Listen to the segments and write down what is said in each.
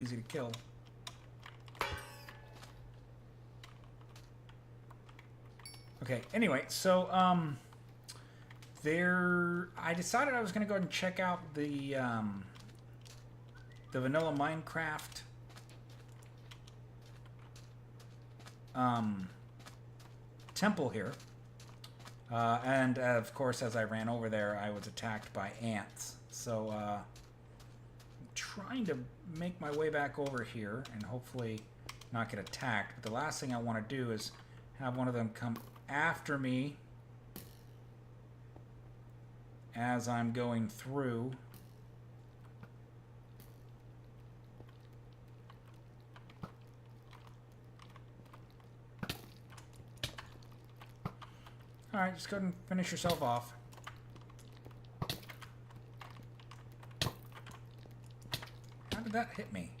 easy to kill. Okay, anyway, so I decided I was going to go ahead and check out the vanilla Minecraft temple here. And of course, as I ran over there, I was attacked by ants. So I'm trying to make my way back over here and hopefully not get attacked. But the last thing I want to do is have one of them come after me as I'm going through. Alright, just go ahead and finish yourself off. How did that hit me?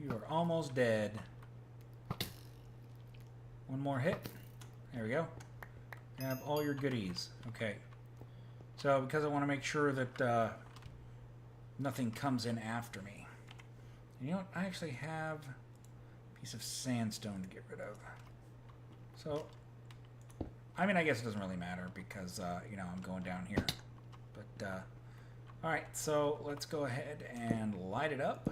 You are almost dead. One more hit. There we go. You have all your goodies. Okay. So, because I want to make sure that nothing comes in after me. And you know what? I actually have a piece of sandstone to get rid of. So, I mean, I guess it doesn't really matter because, you know, I'm going down here. But, alright, so let's go ahead and light it up.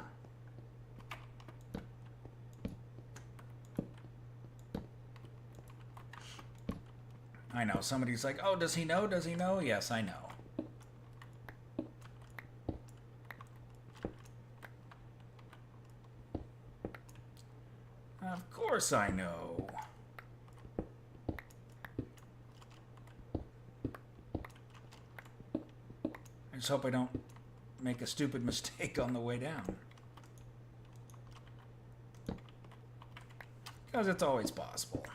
I know, somebody's like, oh, does he know? Does he know? Yes, I know. Of course I know. I just hope I don't make a stupid mistake on the way down. Because it's always possible.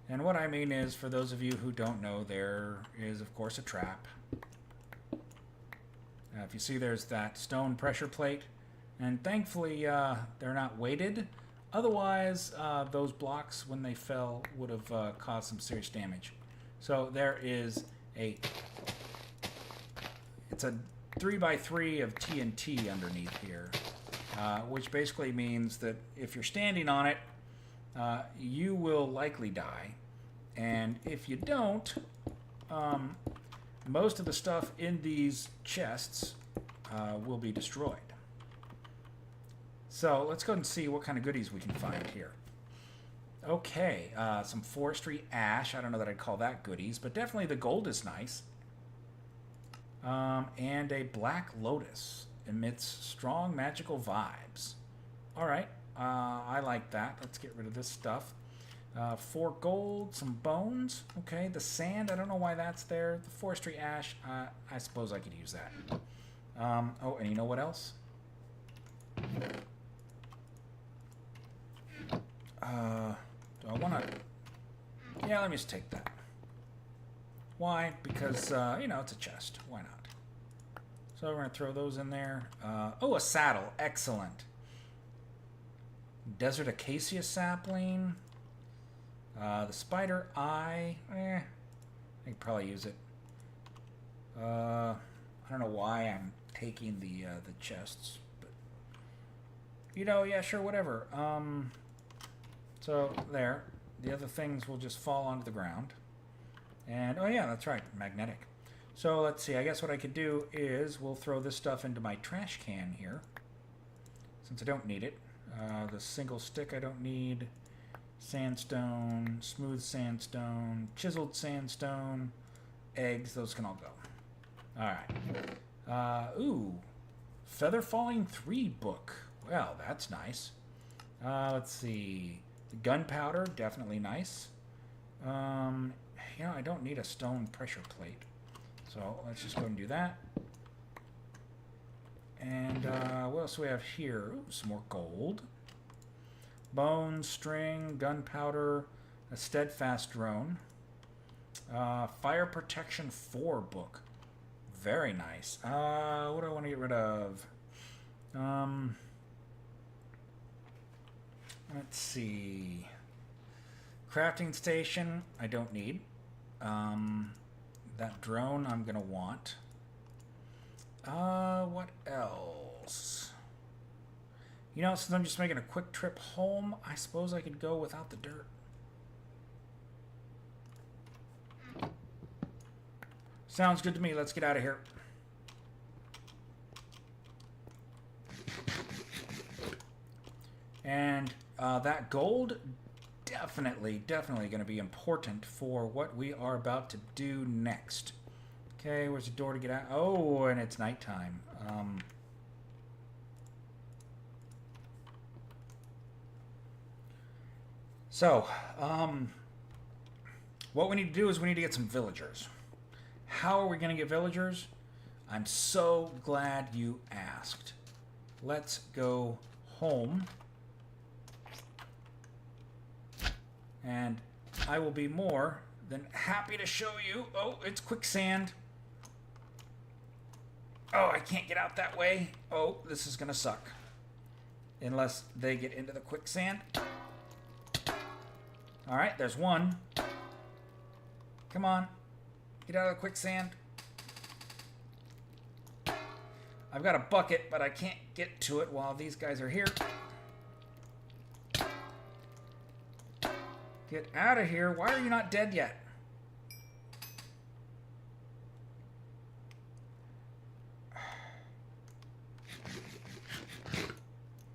And what I mean is, for those of you who don't know, there is, of course, a trap. If you see, there's that stone pressure plate. And thankfully, they're not weighted. Otherwise, those blocks, when they fell, would have caused some serious damage. So there is it's a 3x3 of TNT underneath here. Which basically means that if you're standing on it, you will likely die. And if you don't, most of the stuff in these chests will be destroyed. So let's go and see what kind of goodies we can find here. Okay, some forestry ash. I don't know that I'd call that goodies, but definitely the gold is nice. And a black lotus emits strong magical vibes. All right, I like that. Let's get rid of this stuff. 4 gold, some bones. Okay, the sand, I don't know why that's there. The forestry ash, I suppose I could use that. Oh, and you know what else? Do I want to... Yeah, let me just take that. Why? Because, you know, it's a chest. Why not? So we're going to throw those in there. Oh, a saddle. Excellent. Desert acacia sapling. The spider eye. I could probably use it. I don't know why I'm taking the chests, but you know, yeah, sure, whatever. So there, the other things will just fall onto the ground. And oh yeah, that's right, magnetic. So let's see. I guess what I could do is we'll throw this stuff into my trash can here, since I don't need it. The single stick I don't need. Sandstone, smooth sandstone, chiseled sandstone, eggs, those can all go. Alright. Ooh. Feather Falling 3 book. Well, that's nice. Let's see. Gunpowder, definitely nice. You know, I don't need a stone pressure plate. So let's just go and do that. And what else do we have here? Ooh, some more gold. Bone, string, gunpowder, a steadfast drone. Fire Protection 4 book. Very nice. What do I want to get rid of? Let's see. Crafting station, I don't need. That drone I'm going to want. What else? You know, since I'm just making a quick trip home, I suppose I could go without the dirt. Sounds good to me. Let's get out of here. And that gold, definitely going to be important for what we are about to do next. Okay, where's the door to get out? Oh, and it's nighttime. What we need to do is we need to get some villagers. How are we going to get villagers? I'm so glad you asked. Let's go home. And I will be more than happy to show you. Oh, it's quicksand. Oh, I can't get out that way. Oh, this is going to suck. Unless they get into the quicksand. All right, there's one. Come on. Get out of the quicksand. I've got a bucket, but I can't get to it while these guys are here. Get out of here. Why are you not dead yet?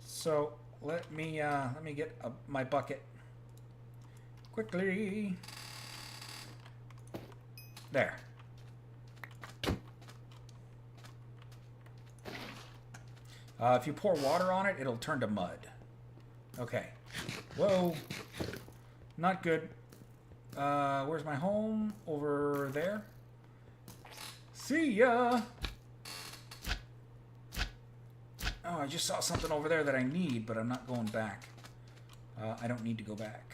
So let me get my bucket quickly. There. If you pour water on it, it'll turn to mud. Okay. Whoa. Not good. Where's my home? Over there. See ya. Oh, I just saw something over there that I need, but I'm not going back. I don't need to go back.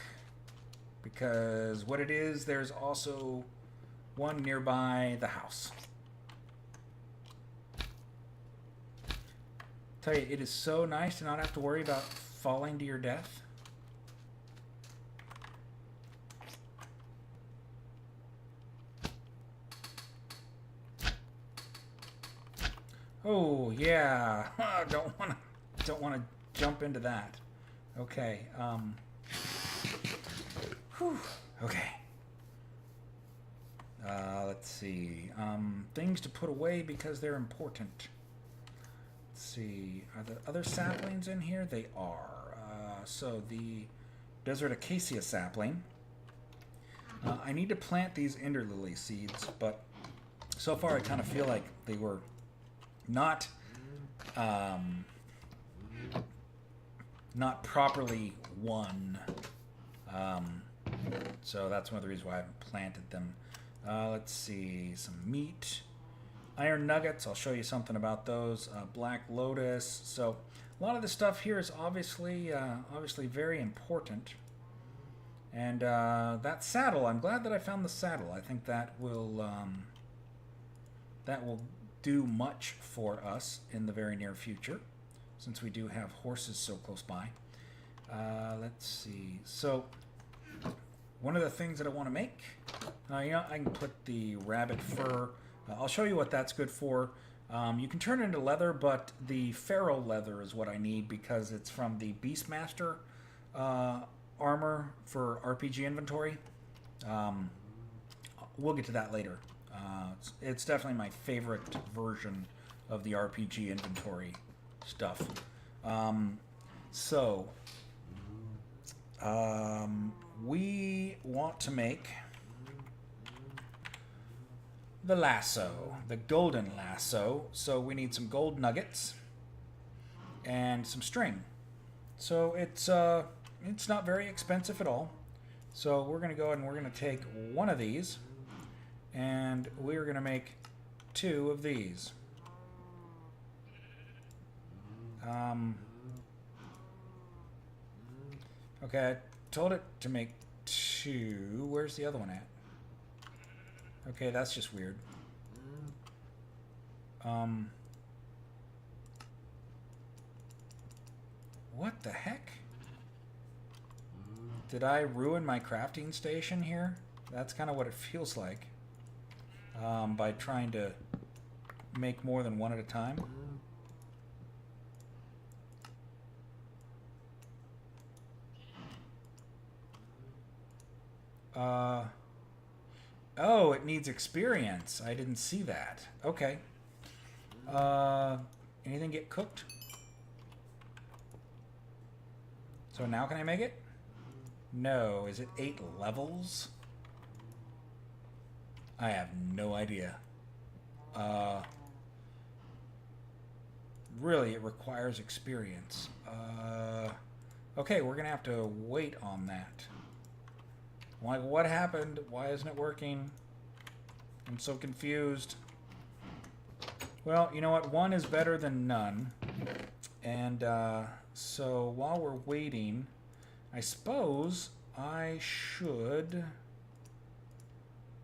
Because what it is, there's also one nearby the house. Tell you, it is so nice to not have to worry about falling to your death. Oh yeah, don't want to jump into that. Okay. Whew. Okay. Let's see. Things to put away because they're important. Let's see. Are there other saplings in here? They are. So the desert acacia sapling. I need to plant these ender lily seeds, but so far I kind of feel like they were not properly won. So that's one of the reasons why I haven't planted them. Let's see, some meat, iron nuggets. I'll show you something about those. Black lotus. So a lot of the stuff here is obviously very important. And that saddle, I'm glad that I found the saddle. I think that will do much for us in the very near future, since we do have horses so close by. Let's see. So one of the things that I want to make, I can put the rabbit fur. I'll show you what that's good for. You can turn it into leather, but the ferro leather is what I need because it's from the Beastmaster armor for RPG inventory. We'll get to that later. It's definitely my favorite version of the RPG inventory stuff. We want to make the lasso, the golden lasso. So we need some gold nuggets and some string. So it's not very expensive at all. So we're going to go ahead and we're going to take one of these and we're going to make 2 of these. Okay, I told it to make 2. Where's the other one at? Okay, that's just weird. What the heck? Did I ruin my crafting station here? That's kind of what it feels like. By trying to make more than one at a time. Oh, it needs experience. I didn't see that. Okay. Anything get cooked? So now can I make it? No. Is it 8 levels? I have no idea. Really, it requires experience. Okay, we're gonna have to wait on that. Like, what happened? Why isn't it working? I'm so confused. Well, you know what? One is better than none. And so while we're waiting, I suppose I should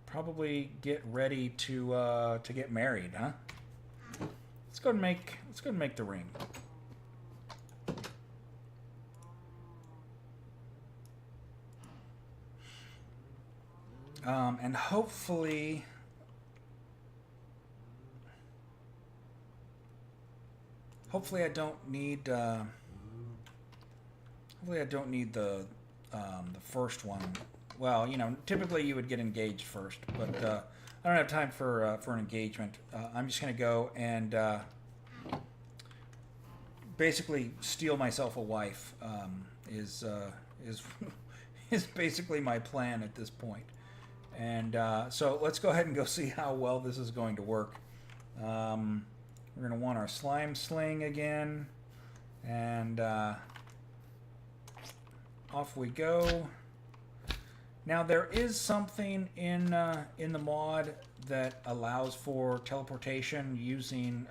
probably get ready to get married, huh? Let's go and make the ring. And hopefully I don't need the first one. Well, you know, typically you would get engaged first, but I don't have time for an engagement. I'm just gonna go and basically steal myself a wife. Is is basically my plan at this point. And so let's go ahead and go see how well this is going to work. We're going to want our slime sling again. And off we go. Now there is something in the mod that allows for teleportation using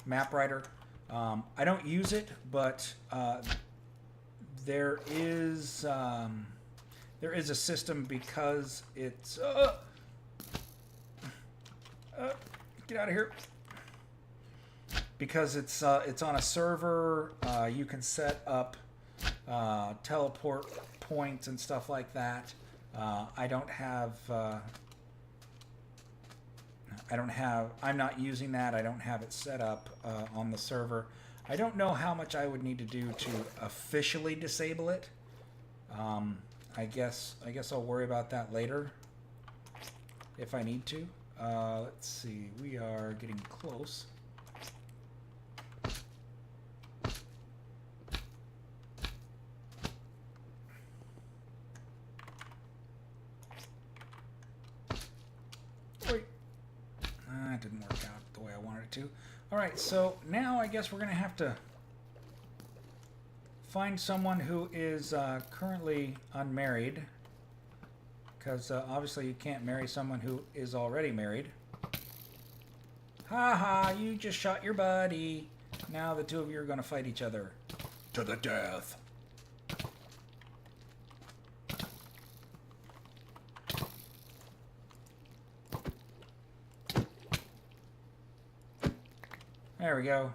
Map Writer. I don't use it, but there is a system because it's get out of here. Because it's on a server, you can set up teleport points and stuff like that. I'm not using that. I don't have it set up on the server. I don't know how much I would need to do to officially disable it. I guess I'll worry about that later if I need to. Let's see. We are getting close. Wait. That didn't work out the way I wanted it to. All right, so now I guess we're going to have to find someone who is currently unmarried, because obviously you can't marry someone who is already married. Ha ha, you just shot your buddy. Now the two of you are going to fight each other to the death. There we go.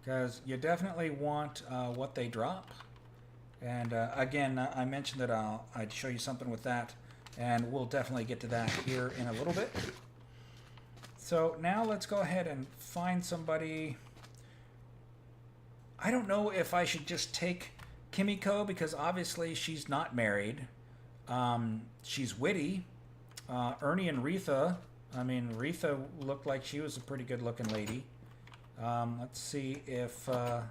Because you definitely want what they drop. And again, I mentioned that I'd show you something with that, and we'll definitely get to that here in a little bit. So now let's go ahead and find somebody. I don't know if I should just take Kimiko, because obviously she's not married. She's witty. Ernie and Retha. I mean, Retha looked like she was a pretty good-looking lady. Let's see if I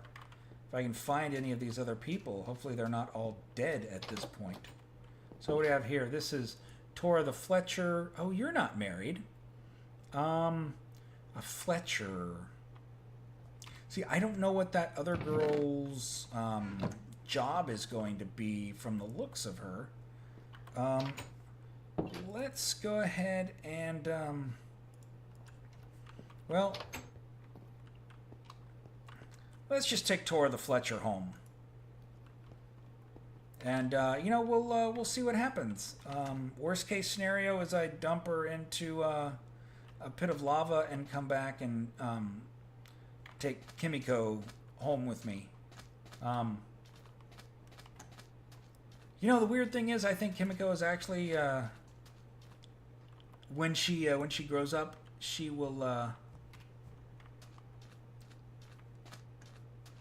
can find any of these other people. Hopefully they're not all dead at this point. So what do we have here? This is Tora the Fletcher. Oh, you're not married. A Fletcher. See, I don't know what that other girl's job is going to be from the looks of her. Let's go ahead and well, let's just take Tora the Fletcher home, and you know, we'll see what happens. Worst case scenario is I dump her into a pit of lava and come back and take Kimiko home with me. You know, the weird thing is, I think Kimiko is actually, when she grows up, she will,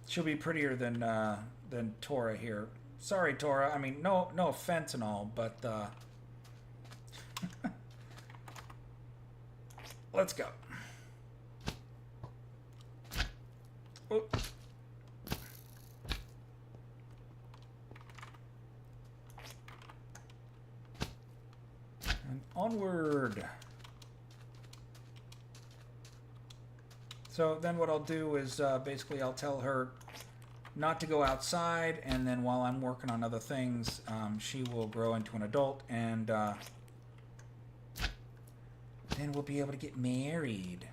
she'll be prettier than Tora here. Sorry, Tora. I mean, no offense and all, but let's go. Oh. And onward. So then what I'll do is basically I'll tell her not to go outside, and then while I'm working on other things, she will grow into an adult, and then we'll be able to get married.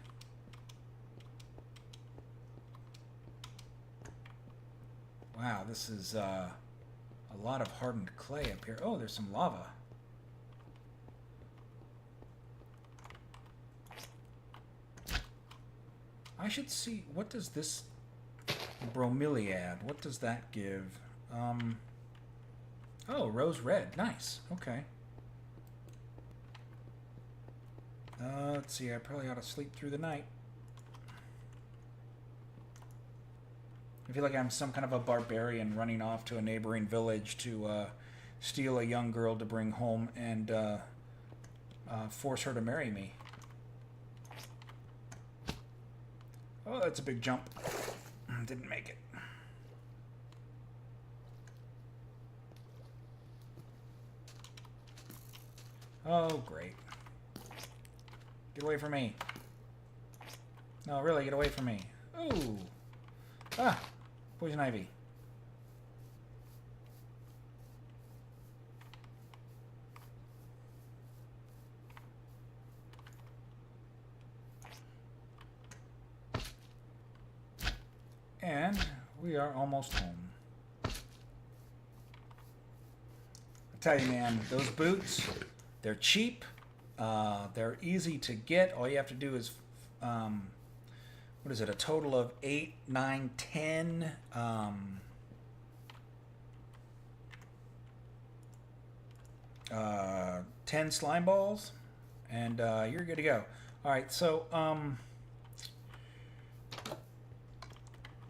Wow, this is a lot of hardened clay up here. Oh, there's some lava. I should see, what does this bromeliad, what does that give? Oh, rose red. Nice. Okay. Let's see, I probably ought to sleep through the night. I feel like I'm some kind of a barbarian running off to a neighboring village to steal a young girl to bring home and force her to marry me. Oh, that's a big jump. Didn't make it. Oh, great. Get away from me. No, really, get away from me. Ooh. Ah, poison ivy. And we are almost home. I tell you, man, those boots, they're cheap. They're easy to get. All you have to do is, what is it, a total of 8, 9, 10 10 slime balls, and you're good to go. All right, so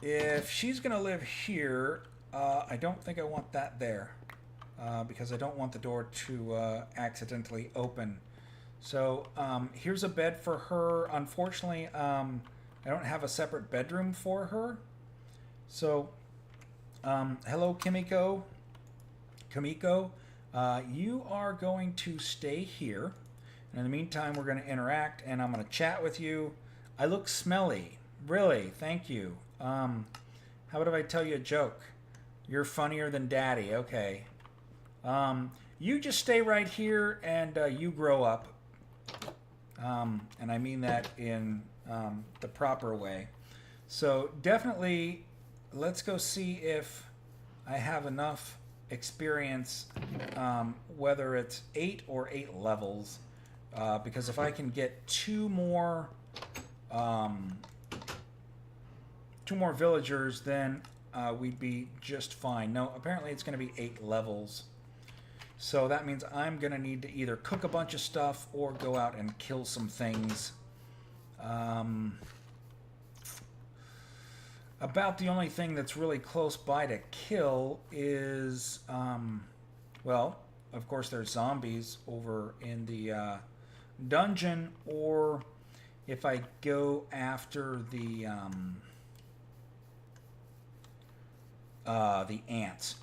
if she's going to live here, I don't think I want that there, because I don't want the door to accidentally open. So here's a bed for her. Unfortunately, I don't have a separate bedroom for her. So, hello, Kimiko. You are going to stay here. And in the meantime, we're going to interact, and I'm going to chat with you. I look smelly. Really, thank you. How about if I tell you a joke? You're funnier than Daddy. Okay. You just stay right here, and you grow up. And I mean that in the proper way. So definitely, let's go see if I have enough experience, whether it's 8 or 8 levels, because if I can get two more villagers, then we'd be just fine. No, apparently it's going to be 8 levels. So that means I'm going to need to either cook a bunch of stuff or go out and kill some things. About the only thing that's really close by to kill is, well, of course there's zombies over in the dungeon, or if I go after the ants.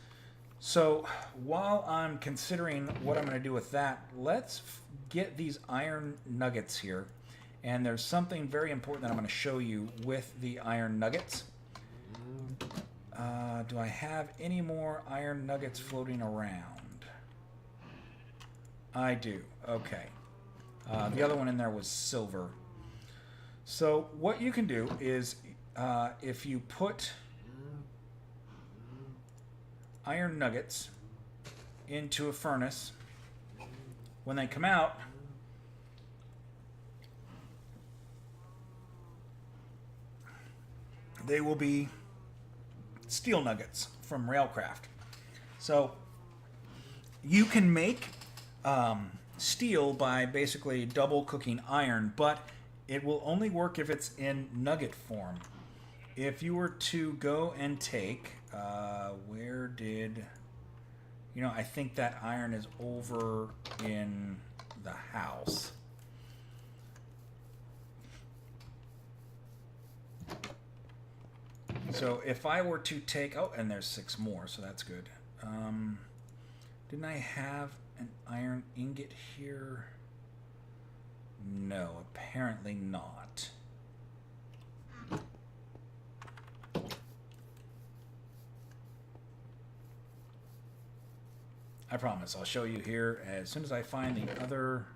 So while I'm considering what I'm going to do with that, let's get these iron nuggets here. And there's something very important that I'm going to show you with the iron nuggets. Do I have any more iron nuggets floating around? I do. Okay. The other one in there was silver. So what you can do is, if you put iron nuggets into a furnace, when they come out, they will be steel nuggets from Railcraft. So You can make steel by basically double cooking iron, but it will only work if it's in nugget form. If you were to go and take, where did, I think that iron is over in the house. So if I were to take, oh, and there's 6 more, so that's good. Didn't I have an iron ingot here? No, apparently not. I promise, I'll show you here as soon as I find the other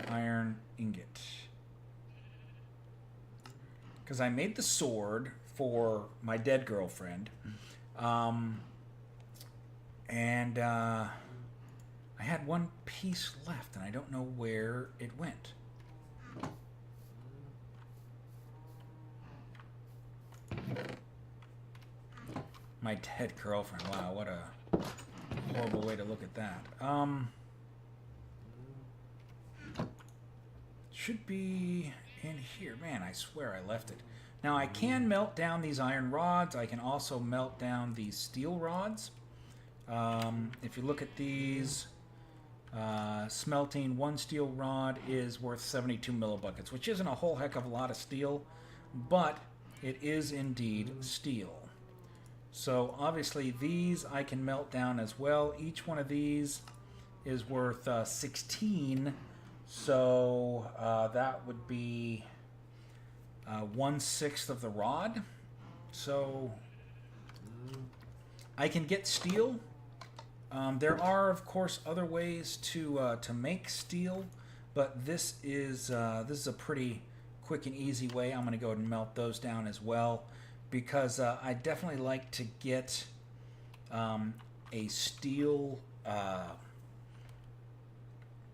iron ingot. Because I made the sword for my dead girlfriend. And I had 1 piece left, and I don't know where it went. My dead girlfriend. Wow, what a horrible way to look at that. Should be in here. Man, I swear I left it. Now, I can melt down these iron rods. I can also melt down these steel rods. If you look at these, smelting 1 steel rod is worth 72 millibuckets, which isn't a whole heck of a lot of steel, but it is indeed steel. So obviously these I can melt down as well. Each one of these is worth 16, so that would be 1/6 of the rod. So I can get steel. There are, of course, other ways to make steel, but this is a pretty quick and easy way. I'm going to go ahead and melt those down as well, because I definitely like to get a steel,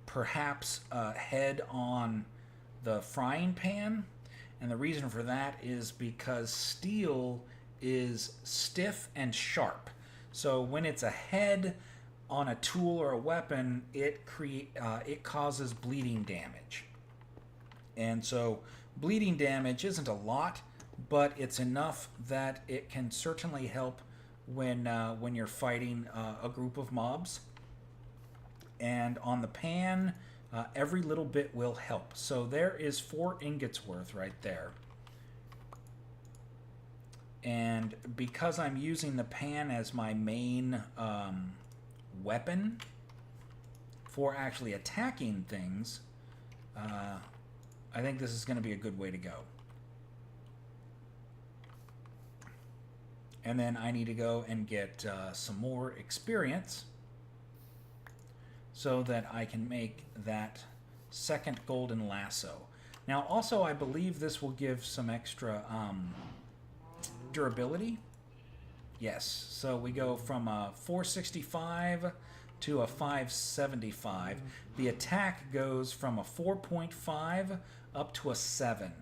perhaps head on the frying pan, and the reason for that is because steel is stiff and sharp. So when it's a head on a tool or a weapon, it causes bleeding damage. And so bleeding damage isn't a lot, but it's enough that it can certainly help when you're fighting a group of mobs. And on the pan, every little bit will help. So there is 4 ingots worth right there. And because I'm using the pan as my main weapon for actually attacking things, I think this is going to be a good way to go. And then I need to go and get some more experience so that I can make that second golden lasso. Now also I believe this will give some extra durability. Yes, so we go from a 465 to a 575. The attack goes from a 4.5 up to a 7.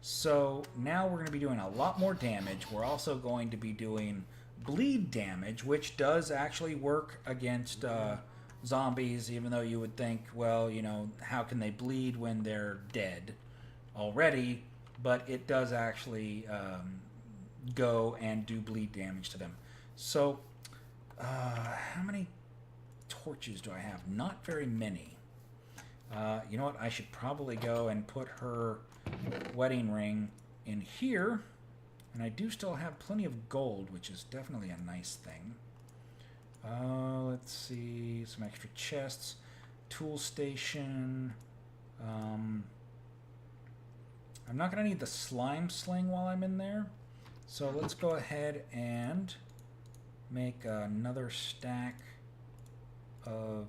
So now we're going to be doing a lot more damage. We're also going to be doing bleed damage, which does actually work against zombies, even though you would think, well, how can they bleed when they're dead already? But it does actually go and do bleed damage to them. So how many torches do I have? Not very many. You know what? I should probably go and put her wedding ring in here. And I do still have plenty of gold, which is definitely a nice thing. Let's see. Some extra chests. Tool station. I'm not going to need the slime sling while I'm in there. So let's go ahead and make another stack of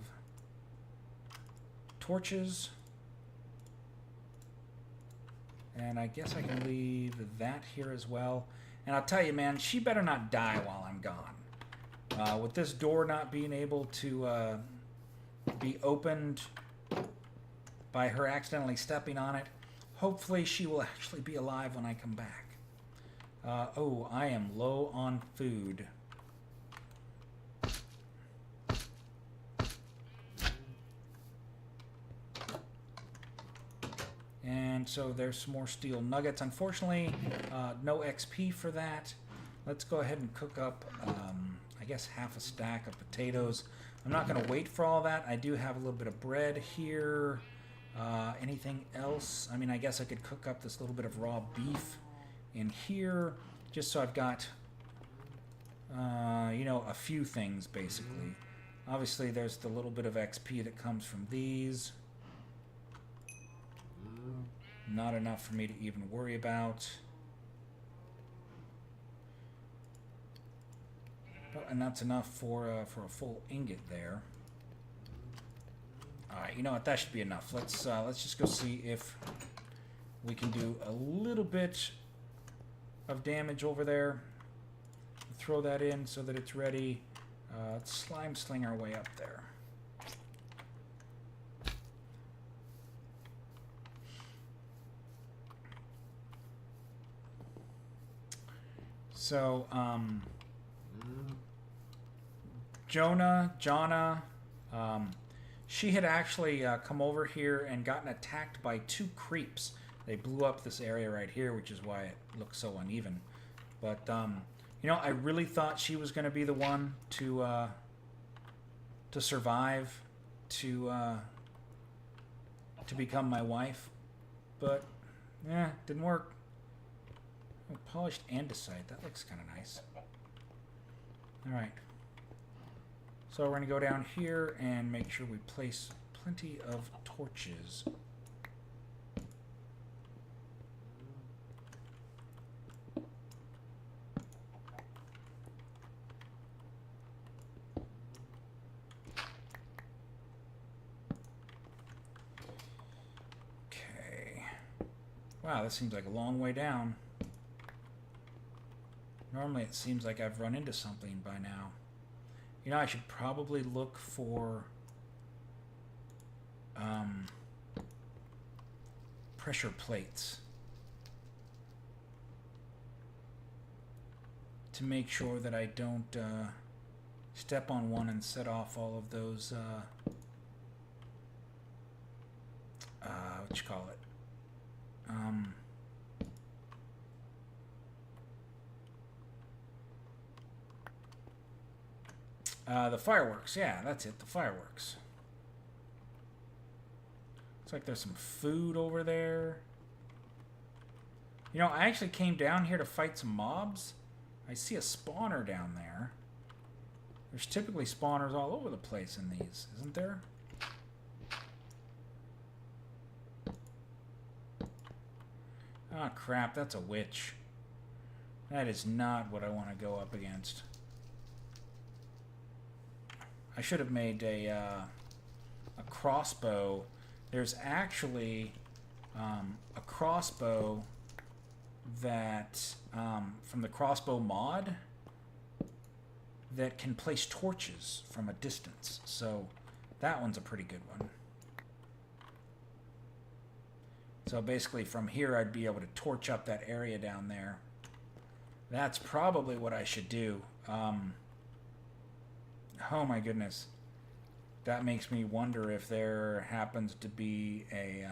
torches. And I guess I can leave that here as well. And I'll tell you, man, she better not die while I'm gone. With this door not being able to be opened by her accidentally stepping on it, hopefully she will actually be alive when I come back. Oh, I am low on food. And so there's some more steel nuggets. Unfortunately, no XP for that. Let's go ahead and cook up, I guess, half a stack of potatoes. I'm not going to wait for all that. I do have a little bit of bread here. Anything else? I mean, I guess I could cook up this little bit of raw beef in here, just so I've got, you know, a few things, basically. Obviously, there's the little bit of XP that comes from these. Not enough for me to even worry about. Oh, and that's enough for a full ingot there. All right, you know what? That should be enough. Let's just go see if we can do a little bit of damage over there. Throw that in so that it's ready. Let's slime sling our way up there. So, Jonna, she had actually come over here and gotten attacked by 2 creeps. They blew up this area right here, which is why it looks so uneven. But, you know, I really thought she was going to be the one to survive, to become my wife. But, yeah, didn't work. Oh, polished andesite. That looks kind of nice. All right. So we're going to go down here and make sure we place plenty of torches. Okay. Wow, this seems like a long way down. Normally it seems like I've run into something by now. You know, I should probably look for pressure plates to make sure that I don't step on one and set off all of those what you call it, the fireworks. Yeah, that's it, the fireworks. Looks like there's some food over there. You know, I actually came down here to fight some mobs. I see a spawner down there. There's typically spawners all over the place in these, isn't there? Ah, crap, that's a witch. That is not what I want to go up against. I should have made a crossbow. There's actually a crossbow that, from the crossbow mod, that can place torches from a distance. So that one's a pretty good one. So basically from here I'd be able to torch up that area down there. That's probably what I should do. Oh my goodness. That makes me wonder if there happens to be a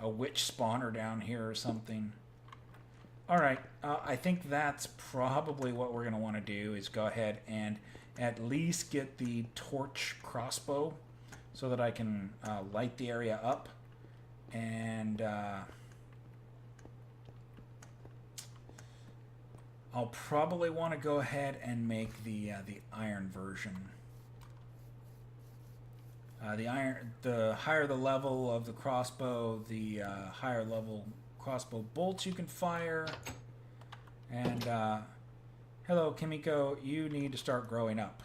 witch spawner down here or something. Alright, I think that's probably what we're going to want to do, is go ahead and at least get the torch crossbow so that I can light the area up. And I'll probably want to go ahead and make the iron version. The higher the level of the crossbow, the higher level crossbow bolts you can fire. And hello, Kimiko, you need to start growing up.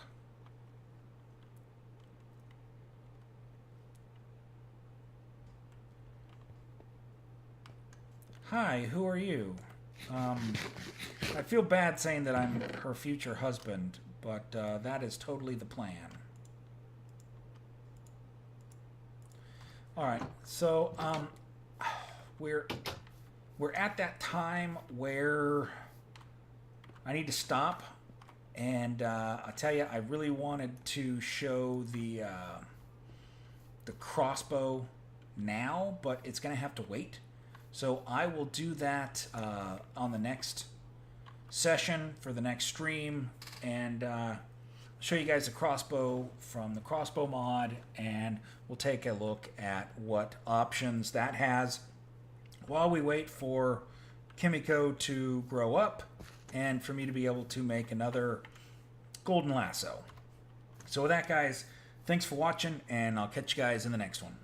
Hi, who are you? I feel bad saying that I'm her future husband, but that is totally the plan. Alright, so we're at that time where I need to stop, and I tell you, I really wanted to show the crossbow now, but it's going to have to wait. So I will do that on the next session for the next stream, and show you guys the crossbow from the crossbow mod, and we'll take a look at what options that has while we wait for Kimiko to grow up and for me to be able to make another golden lasso. So with that, guys, thanks for watching, and I'll catch you guys in the next one.